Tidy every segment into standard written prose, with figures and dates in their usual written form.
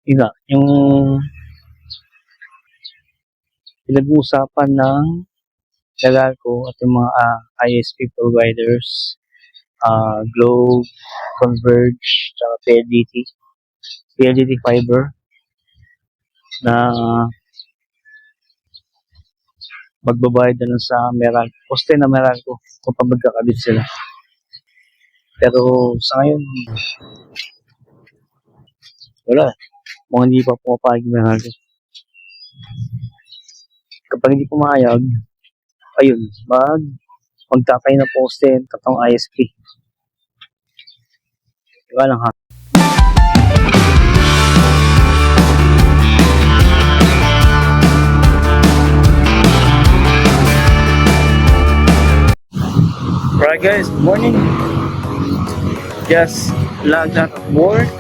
Yun nga, yung pinag-uusapan ng Meralco at yung mga ISP providers, Globe, Converge, tsaka PLDT Fiber na magbabayad na lang sa Meralco. Poste na Meralco kapag magkakabit sila. Pero sa ngayon, wala. Kung hindi pa pumapayag ng Meralco. Kapag hindi pumayag, ayun, magtatay na poste ng tatlong ISP. Diba lang ha? Alright guys, good morning. Just logged out of work.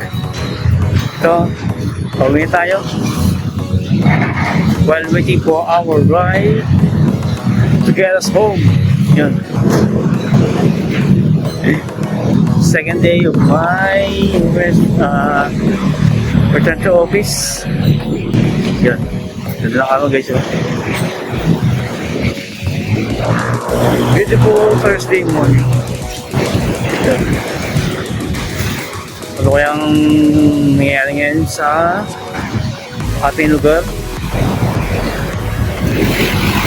So, pauwi tayo. While waiting for our ride to get us home. Yun. Second day of my return to office. Yun. Yun lang ako guys. Beautiful Thursday morning. Yun. Ano kayang nangyayari ngayon sa ating lugar?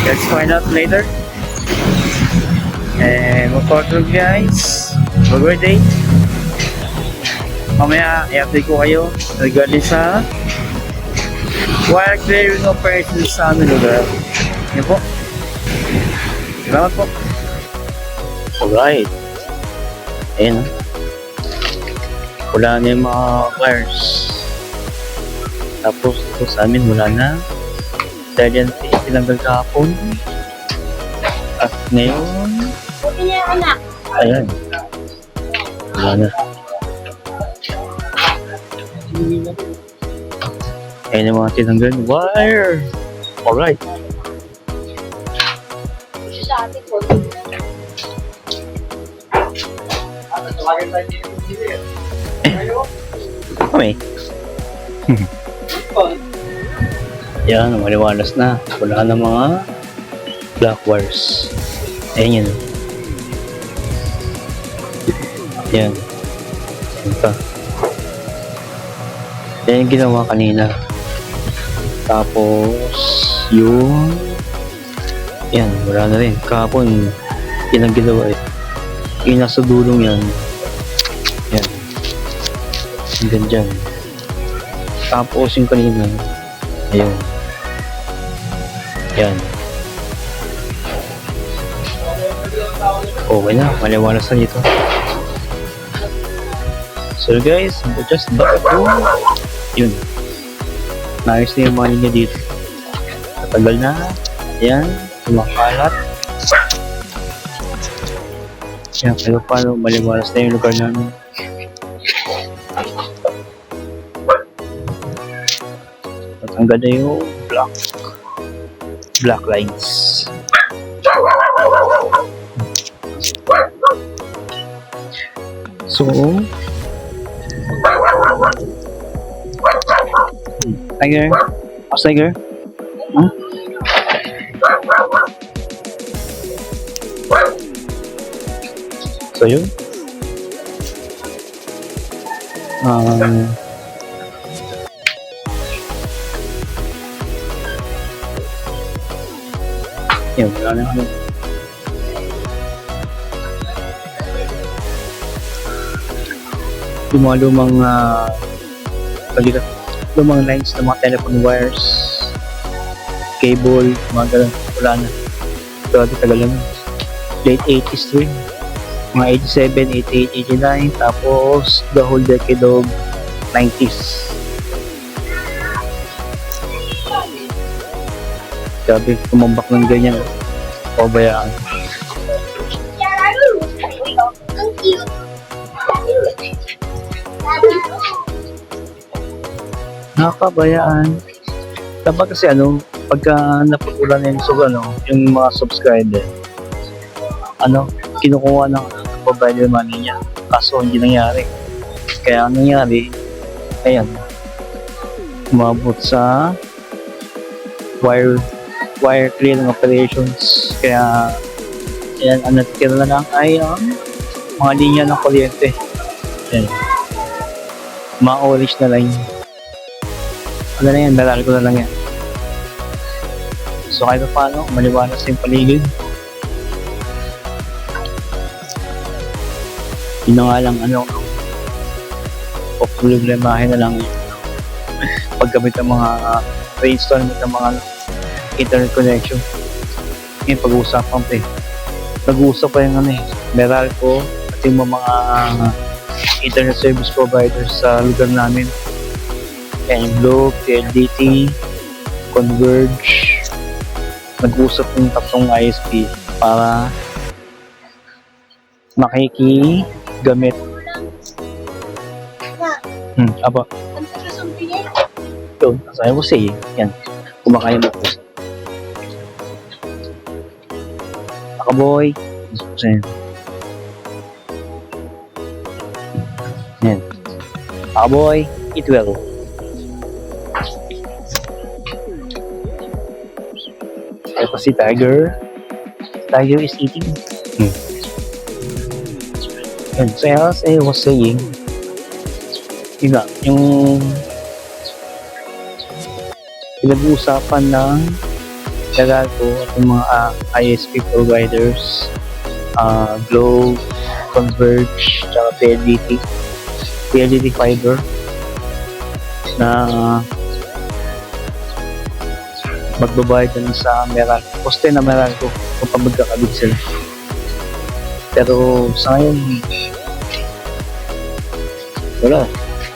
Let's find out later. And we'll talk to you guys. Have a great day. Mamaya, i-update ko kayo regarding sa wire clearing operations sa aming lugar. Yan po. Salamat po. Alright. Ayan. Wala na yung mga wires. Tapos ito sa amin wala na. Dahil yan tinanggal kahapon. At ngayon, ayan. Wala na. Ayan yung mga tinanggal wire. Alright. Okay. Yan, maliwalas na. Wala na mga black wires. Ayan yun. Yan. Yan pa. Yan yung ginawa kanina. Tapos, yung yan, wala na rin. Kahapon, yun ang ginawa eh. Yung nasa dulong yan. Yan. Hanggang dyan. Tapos yung kanina. Ayun. Yan. Okay na, maliwalas na dito. So guys, we're just back to yun. Nice na yung mga linya dito. Matagal na. Yan. Kumakalat. Yan, pero paano maliwalas na yung lugar namin. Natanggal na yung black lines. So, Tiger? How's Tiger? Huh? So yun. Yun, wala na ano. Yung mga lumang lines ng mga telephone wires, cable, mga ganun, wala na. Grabe tagal na. Late 80s to rin. Mga 87, 88, 89, tapos the whole decade of 90s. Grabe, tumambak ng ganyan. Pabayaan. Nakapabayaan. Dapat kasi pagka naputulan yung yung mga subscriber, kinukuha ng provider money niya. Kaso hindi nangyari. Kaya nangyari, ayan, umabot sa wire clearing operations. Kaya yan, ang natitira na lang ay mga linya ng kuryente. Yan. Mga orange na line. Ano na yan, dalal ko na lang yan. So kahit pa paano, maliwanag sa yung paligid. Yun na nga lang, problemahin na lang paggamit ng mga reinstall ng mga internet connection. Ngayon pag-uusapan pa nag-uusap pa yung Meralco at yung mga internet service providers sa lugar namin. Yan yung Globe, PLDT, Converge. Nag-uusap yung tatlong ISP para makikigamit. Apa? Yun, sabi ko siya yan. Kumakaya mo po. Akaboy. Yan. Akaboy. Eat well. Ay pa si Tiger. Tiger is eating. And so as I was saying, yung pinag-uusapan ng Meralco at yung mga ISP providers, Globe, Converge, tsaka PLDT Fiber na magbabayad na sa Meralco. Poste na Meralco kung magkakabit sila. Pero sa ngayon, wala.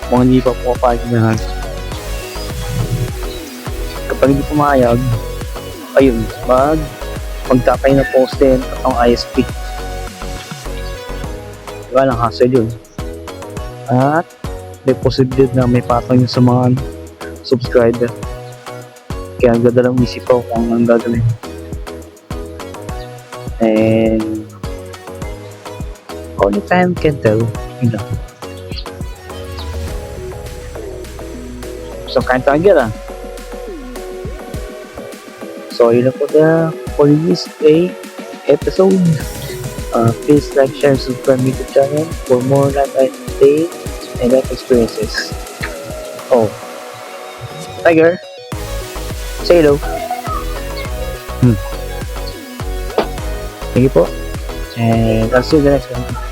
Kung hindi pa pumapayag na kapag hindi pumayag, ayun, magtatay na poste at ang ISP. Diba lang hassle yun. At may posibilidad na may patong yun sa mga subscriber. Kaya ang ganda lang isip ko kung ang gagawin. And only time can tell. Yun lang. So, kain tayo agad So, yun lang po for this episode. Please like, share, subscribe to the channel for more life updates and life experiences. Oh, Tiger, say hello. Thank you po. And I'll see you the next one.